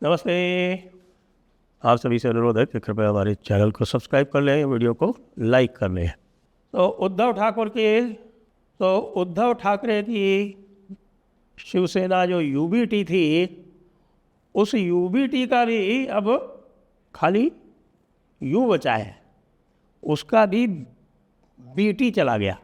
नमस्ते। आप सभी से अनुरोध है कि कृपया हमारे चैनल को सब्सक्राइब कर लें, वीडियो को लाइक कर लें। तो उद्धव ठाकरे की शिवसेना जो यूबीटी थी, उस यूबीटी का भी अब खाली यू बचा है, उसका भी बीटी चला गया।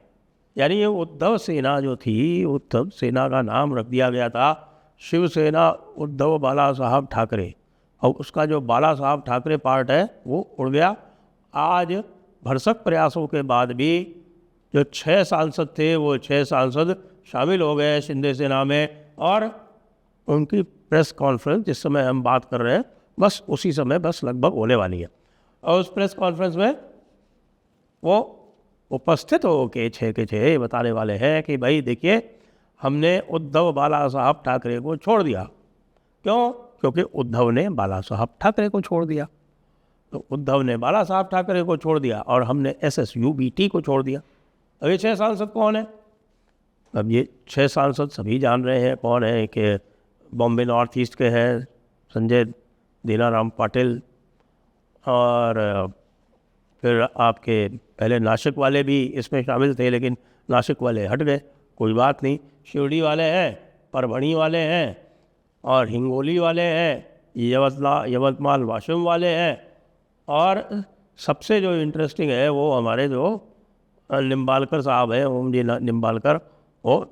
यानी ये उद्धव सेना जो थी, उद्धव सेना का नाम रख दिया गया था शिवसेना उद्धव बाला साहब ठाकरे, और उसका जो बाला साहब ठाकरे पार्ट है वो उड़ गया। आज भरसक प्रयासों के बाद भी जो 6 सांसद थे वो 6 सांसद शामिल हो गए शिंदे सेना में, और उनकी प्रेस कॉन्फ्रेंस जिस समय हम बात कर रहे हैं बस उसी समय बस लगभग होने वाली है। और उस प्रेस कॉन्फ्रेंस में वो उपस्थित हो के 6 के 6 बताने वाले हैं कि भाई देखिए, हमने उद्धव बाला साहब ठाकरे को छोड़ दिया। क्यों? क्योंकि उद्धव ने बाला साहब ठाकरे को छोड़ दिया। तो उद्धव ने बाला साहब ठाकरे को छोड़ दिया और हमने SSUBT को छोड़ दिया। अब ये 6 सांसद कौन है? अब ये 6 सांसद सभी जान रहे हैं कौन है, कि बॉम्बे नॉर्थ ईस्ट के हैं संजय दीनाराम पाटिल, और फिर आपके पहले नासिक वाले भी इसमें शामिल थे, लेकिन नासिक वाले हट गए, कोई बात नहीं। शिरडी वाले हैं, परभणी वाले हैं, और हिंगोली वाले हैं, यवतमाल वाशिम वाले हैं, और सबसे जो इंटरेस्टिंग है वो हमारे जो निम्बालकर साहब हैं, ओम जी निम्बालकर, और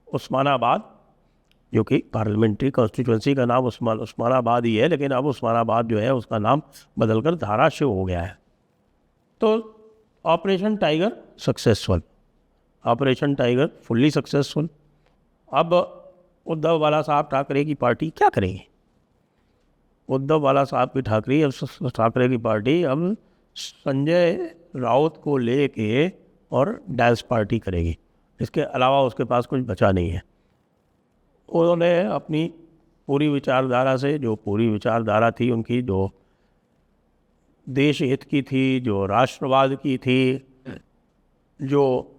उस्मानाबाद, जो कि पार्लियामेंट्री कॉन्स्टिट्यूंसी का नाम उस्मानाबाद ही है, लेकिन अब उस्मानाबाद जो है उसका नाम बदलकर धाराशिव हो गया है। तो operation tiger successful, operation tiger fully successful. अब उद्धव बाला साहब ठाकरे की पार्टी क्या करेंगे? उद्धव बाला साहब की ठाकरे की पार्टी अब संजय राउत को लेके और डांस पार्टी करेगी। इसके अलावा उसके पास कुछ बचा नहीं है। उन्होंने अपनी पूरी विचारधारा से, जो पूरी विचारधारा थी उनकी, जो देश हित की थी, जो राष्ट्रवाद की थी, जो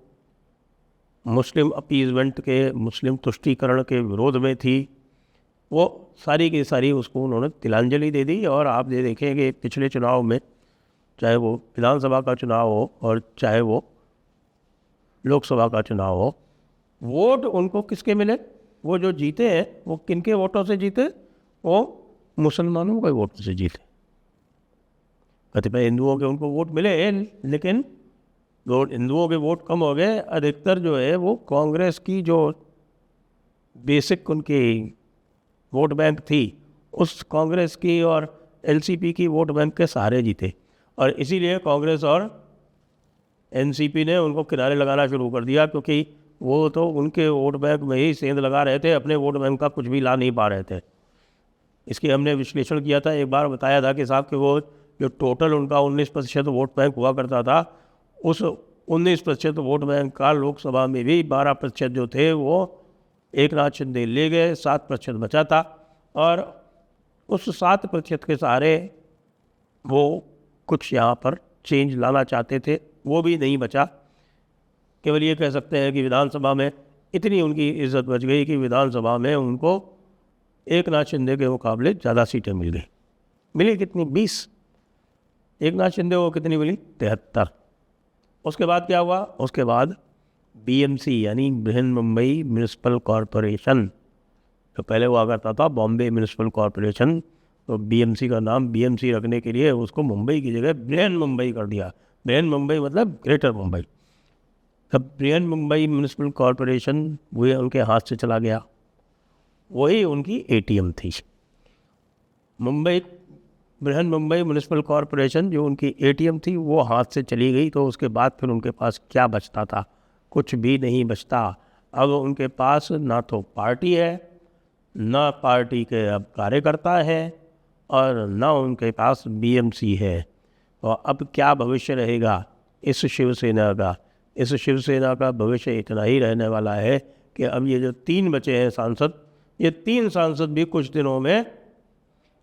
मुस्लिम अपीजमेंट के, मुस्लिम तुष्टीकरण के विरोध में थी, वो सारी की सारी उसको उन्होंने तिलांजलि दे दी। और आप ये देखें कि पिछले चुनाव में, चाहे वो विधानसभा का चुनाव हो और चाहे वो लोकसभा का चुनाव हो, वोट उनको किसके मिले? वो जो जीते हैं वो किनके वोटों से जीते? वो मुसलमानों के वोटों से जीते। कतिपय हिंदुओं के उनको वोट मिले, लेकिन हिंदुओं के वोट कम हो गए। अधिकतर जो है वो कांग्रेस की जो बेसिक उनकी वोट बैंक थी, उस कांग्रेस की और एनसीपी की वोट बैंक के सहारे जीते। और इसीलिए कांग्रेस और एनसीपी ने उनको किनारे लगाना शुरू कर दिया, क्योंकि वो तो उनके वोट बैंक में ही सेंध लगा रहे थे, अपने वोट बैंक का कुछ भी ला नहीं पा रहे थे। इसकी हमने विश्लेषण किया था, एक बार बताया था कि साहब कि वो जो टोटल उनका 19% वोट बैंक हुआ करता था, उस 19% वोट बैंक का लोकसभा में भी 12% जो थे वो एक नाथ शिंदे ले गए, 7% बचा था। और उस 7% के सहारे वो कुछ यहाँ पर चेंज लाना चाहते थे, वो भी नहीं बचा। केवल ये कह सकते हैं कि विधानसभा में इतनी उनकी इज्जत बच गई कि विधानसभा में उनको एक नाथ शिंदे के मुकाबले ज़्यादा सीटें मिल गई। मिली कितनी? 20। एक नाथ शिंदे को कितनी मिली? 73। उसके बाद क्या हुआ? उसके बाद BMC यानी बृहन मुंबई म्यूनिसिपल कॉरपोरेशन, तो पहले हुआ करता था बॉम्बे म्यूनिसिपल कॉरपोरेशन, तो BMC का नाम BMC रखने के लिए उसको मुंबई की जगह बृहन मुंबई कर दिया। बृहन मुंबई मतलब ग्रेटर मुंबई। तब बृहन मुंबई म्यूनिसिपल कॉरपोरेशन वो उनके हाथ से चला गया, वही उनकी ATM थी। बृहन मुंबई म्यूनिसिपल कॉरपोरेशन जो उनकी ATM थी वो हाथ से चली गई, तो उसके बाद फिर उनके पास क्या बचता था? कुछ भी नहीं बचता। अब उनके पास ना तो पार्टी है, ना पार्टी के अब कार्यकर्ता है, और ना उनके पास BMC है। और अब क्या भविष्य रहेगा इस शिवसेना का? इस शिवसेना का भविष्य इतना ही रहने वाला है कि अब ये जो 3 बचे हैं सांसद, ये 3 सांसद भी कुछ दिनों में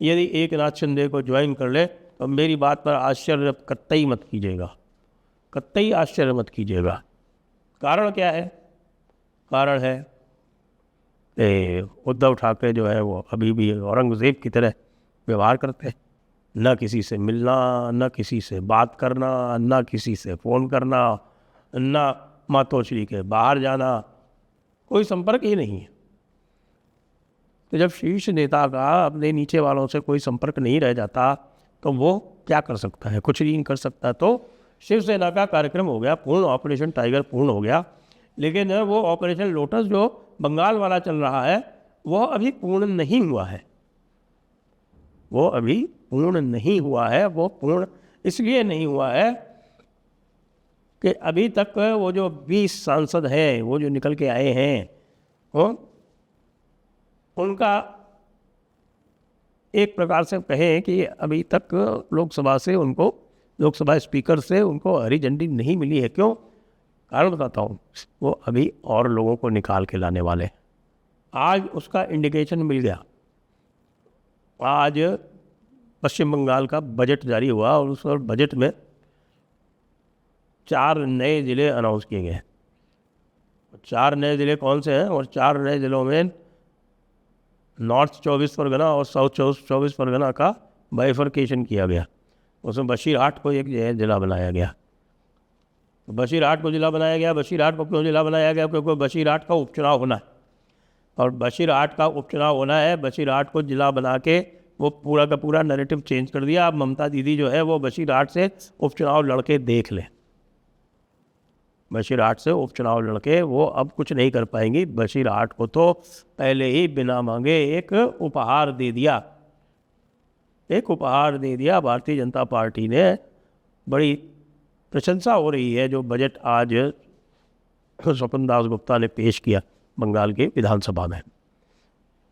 यदि एक नाथ शिंदे को ज्वाइन कर ले, तो मेरी बात पर आश्चर्य कतई मत कीजिएगा, कतई आश्चर्य मत कीजिएगा। कारण क्या है? कारण है उद्धव ठाकरे जो है वो अभी भी औरंगज़ेब की तरह व्यवहार करते हैं। न किसी से मिलना, न किसी से बात करना, न किसी से फ़ोन करना, न मातोश्री के बाहर जाना, कोई संपर्क ही नहीं है। तो जब शीर्ष नेता का अपने नीचे वालों से कोई संपर्क नहीं रह जाता तो वो क्या कर सकता है? कुछ नहीं कर सकता। तो शिवसेना का कार्यक्रम हो गया पूर्ण, ऑपरेशन टाइगर पूर्ण हो गया, लेकिन वो ऑपरेशन लोटस जो बंगाल वाला चल रहा है वो अभी पूर्ण नहीं हुआ है। वो अभी पूर्ण नहीं हुआ है। वो पूर्ण इसलिए नहीं हुआ है कि अभी तक वो जो 20 सांसद हैं, वो जो निकल के आए हैं, वो उनका एक प्रकार से कहें कि अभी तक लोकसभा से उनको, लोकसभा स्पीकर से उनको हरी झंडी नहीं मिली है। क्यों? कारण बताता हूँ। वो अभी और लोगों को निकाल के लाने वाले। आज उसका इंडिकेशन मिल गया। आज पश्चिम बंगाल का बजट जारी हुआ और उस बजट में 4 नए ज़िले अनाउंस किए गए। 4 नए ज़िले कौन से हैं? और 4 नए ज़िलों में नॉर्थ 24 परगना और साउथ 24 परगना का बाइफर्केशन किया गया। उसमें बशीरहाट को एक ज़िला बनाया गया। बशीरहाट को ज़िला बनाया गया। बशीरहाट को क्यों ज़िला बनाया गया? क्योंकि बशीरहाट का उपचुनाव होना है और बशीरहाट का उपचुनाव होना है। बशीरहाट को ज़िला बना के वो पूरा का पूरा नैरेटिव चेंज कर दिया। अब ममता दीदी जो है वो बशीरहाट से उपचुनाव लड़के देख लें। बशीरहाट से उपचुनाव लड़के वो अब कुछ नहीं कर पाएंगी। बशीरहाट को तो पहले ही बिना मांगे एक उपहार दे दिया। एक उपहार दे दिया भारतीय जनता पार्टी ने। बड़ी प्रशंसा हो रही है जो बजट आज स्वपन दास गुप्ता ने पेश किया बंगाल के विधानसभा में।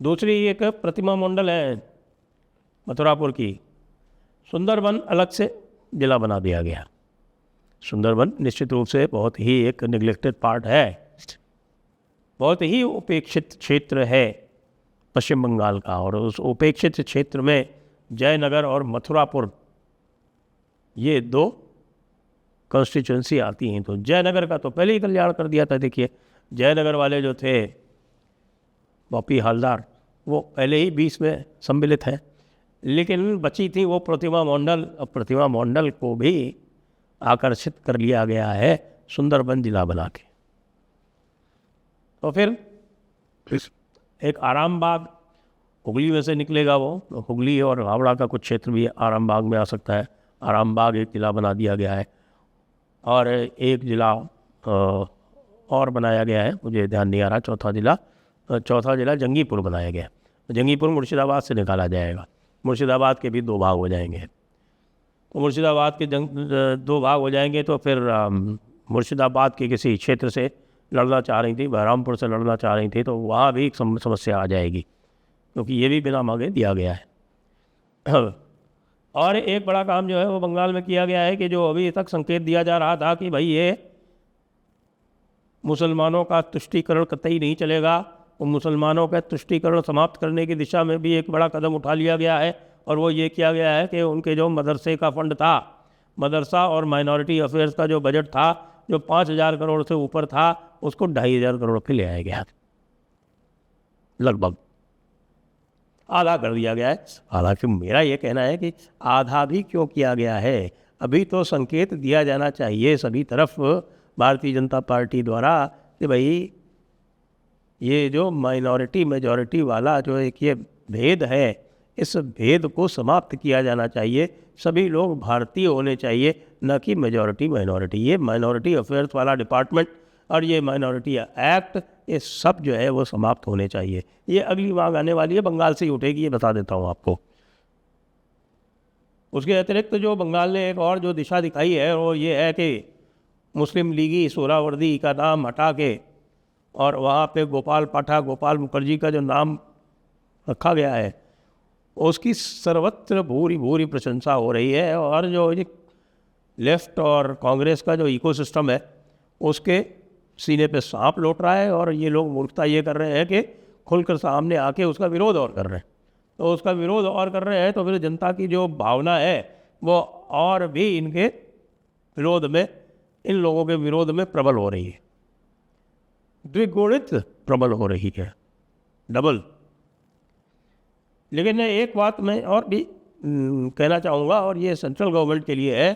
दूसरी एक प्रतिमा मंडल है मथुरापुर की। सुंदरबन अलग से जिला बना दिया गया। सुंदरबन निश्चित रूप से बहुत ही एक निगलेक्टेड पार्ट है, बहुत ही उपेक्षित क्षेत्र है पश्चिम बंगाल का। और उस उपेक्षित क्षेत्र में जयनगर और मथुरापुर ये 2 कॉन्स्टिट्यूंसी आती हैं। तो जयनगर का तो पहले ही कल्याण कर दिया था। देखिए जयनगर वाले जो थे बॉपी हालदार, वो पहले ही 20 में सम्मिलित हैं, लेकिन बची थी वो प्रतिमा मंडल। अब प्रतिमा मंडल को भी आकर्षित कर लिया गया है सुंदरबन जिला बना के। तो फिर एक आरामबाग हुगली में से निकलेगा। वो तो हुगली और हावड़ा का कुछ क्षेत्र भी आरामबाग में आ सकता है। आरामबाग एक जिला बना दिया गया है और एक जिला और बनाया गया है, मुझे ध्यान नहीं आ रहा। चौथा जिला जंगीपुर बनाया गया। जंगीपुर मुर्शिदाबाद से निकाला जाएगा। मुर्शिदाबाद के भी 2 भाग हो जाएंगे। तो मुर्शिदाबाद के 2 भाग हो जाएंगे। तो फिर मुर्शिदाबाद के किसी क्षेत्र से लड़ना चाह रही थी, बहरामपुर से लड़ना चाह रही थी, तो वहाँ भी एक समस्या आ जाएगी, क्योंकि ये भी बिना मांगे दिया गया है। और एक बड़ा काम जो है वो बंगाल में किया गया है कि जो अभी तक संकेत दिया जा रहा था कि भाई ये मुसलमानों का तुष्टीकरण कतई नहीं चलेगा, वो मुसलमानों का तुष्टीकरण समाप्त करने की दिशा में भी एक बड़ा कदम उठा लिया गया है। और वो ये किया गया है कि उनके जो मदरसे का फंड था, मदरसा और माइनॉरिटी अफेयर्स का जो बजट था, जो 5,000 करोड़ से ऊपर था, उसको 2,500 करोड़ पे ले आया गया। लगभग आधा कर दिया गया है। हालांकि मेरा ये कहना है कि आधा भी क्यों किया गया है, अभी तो संकेत दिया जाना चाहिए सभी तरफ भारतीय जनता पार्टी द्वारा कि भाई ये जो माइनॉरिटी मेजॉरिटी वाला जो एक ये भेद है, इस भेद को समाप्त किया जाना चाहिए। सभी लोग भारतीय होने चाहिए, न कि मेजॉरिटी माइनॉरिटी। ये माइनॉरिटी अफेयर्स वाला डिपार्टमेंट और ये माइनॉरिटी एक्ट, ये सब जो है वो समाप्त होने चाहिए। ये अगली मांग आने वाली है, बंगाल से ही उठेगी, ये बता देता हूँ आपको। उसके अतिरिक्त जो बंगाल ने एक और जो दिशा दिखाई है वो ये है कि मुस्लिम लीगी सोहरावर्दी का नाम हटा के और वहाँ पे गोपाल पाठक, गोपाल मुखर्जी का जो नाम रखा गया है, उसकी सर्वत्र भूरी भूरी प्रशंसा हो रही है। और जो लेफ्ट और कांग्रेस का जो इकोसिस्टम है उसके सीने पे सांप लौट रहा है। और ये लोग मूर्खता ये कर रहे हैं कि खुलकर सामने आके उसका विरोध और कर रहे हैं। तो उसका विरोध और कर रहे हैं तो फिर जनता की जो भावना है वो और भी इनके विरोध में, इन लोगों के विरोध में प्रबल हो रही है, द्विगुणित प्रबल हो रही है, डबल। लेकिन एक बात मैं और भी कहना चाहूँगा, और ये सेंट्रल गवर्नमेंट के लिए है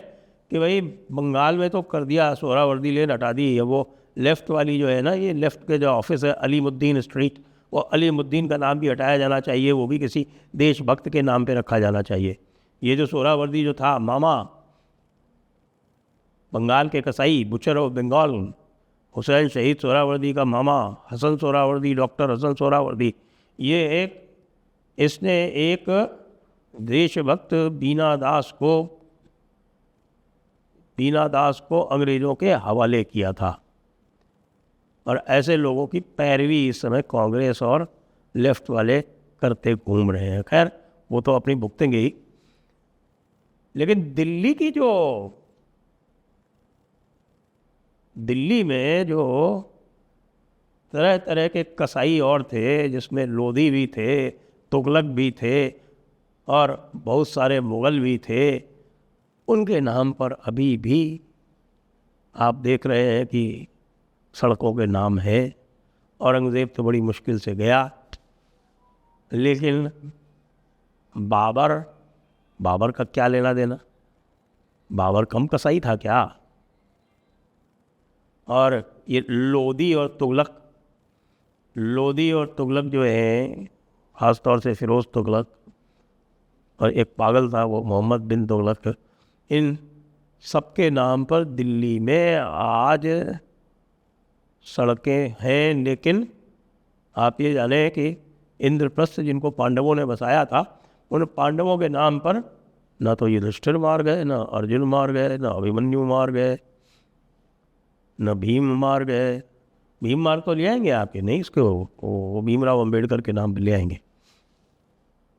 कि भाई बंगाल में तो कर दिया, सोहरावर्दी लेन हटा दी है। वो लेफ़्ट वाली जो है ना, ये लेफ़्ट के जो ऑफिस है अलीमुद्दीन स्ट्रीट, वो अलीमुद्दीन का नाम भी हटाया जाना चाहिए, वो भी किसी देशभक्त के नाम पे रखा जाना चाहिए। ये जो सोहरावर्दी जो था, मामा बंगाल के कसाई, बुचर ऑफ बंगाल, हुसैन शहीद सोहरावर्दी का मामा हसन सोहरावर्दी, डॉक्टर हसन सोहरावर्दी, ये इसने एक देशभक्त बीना दास को अंग्रेज़ों के हवाले किया था। और ऐसे लोगों की पैरवी इस समय कांग्रेस और लेफ्ट वाले करते घूम रहे हैं। खैर, वो तो अपनी भुगतेंगे ही। लेकिन दिल्ली में जो तरह तरह के कसाई और थे, जिसमें लोधी भी थे, तुगलक भी थे और बहुत सारे मुग़ल भी थे, उनके नाम पर अभी भी आप देख रहे हैं कि सड़कों के नाम है। औरंगज़ेब तो बड़ी मुश्किल से गया, लेकिन बाबर का क्या लेना देना? बाबर कम कसाई था क्या? और ये लोधी और तुगलक जो है, ख़ास तौर से फ़िरोज़ तुगलक, और एक पागल था वो मोहम्मद बिन तुगलक, इन सबके नाम पर दिल्ली में आज सड़कें हैं। लेकिन आप ये जानें कि इंद्रप्रस्थ जिनको पांडवों ने बसाया था, उन पांडवों के नाम पर ना तो युधिष्ठिर मार गए, ना अर्जुन मार गए, ना अभिमन्यु मार गए, न भीम मार गए। भीम मार तो ले आएंगे आपके, नहीं इसके वो भीमराव अंबेडकर के नाम पे ले आएंगे,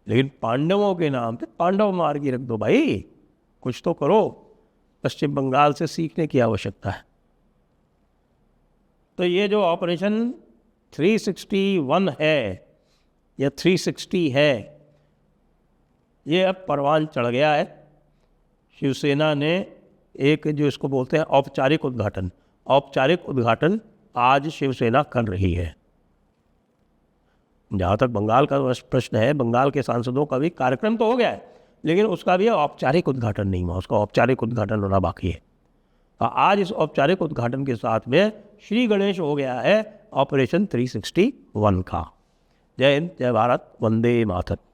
लेकिन पांडवों के नाम पे पांडव मार के रख दो भाई, कुछ तो करो। पश्चिम बंगाल से सीखने की आवश्यकता है। तो ये जो ऑपरेशन 361 है या 360 है, ये अब परवान चढ़ गया है। शिवसेना ने एक जो इसको बोलते हैं औपचारिक उद्घाटन आज शिवसेना कर रही है। जहाँ तक बंगाल का प्रश्न है, बंगाल के सांसदों का भी कार्यक्रम तो हो गया है, लेकिन उसका भी औपचारिक उद्घाटन नहीं हुआ, उसका औपचारिक उद्घाटन होना बाकी है। आज इस औपचारिक उद्घाटन के साथ में श्री गणेश हो गया है ऑपरेशन 361 का। जय हिंद, जय भारत, वंदे मातरम।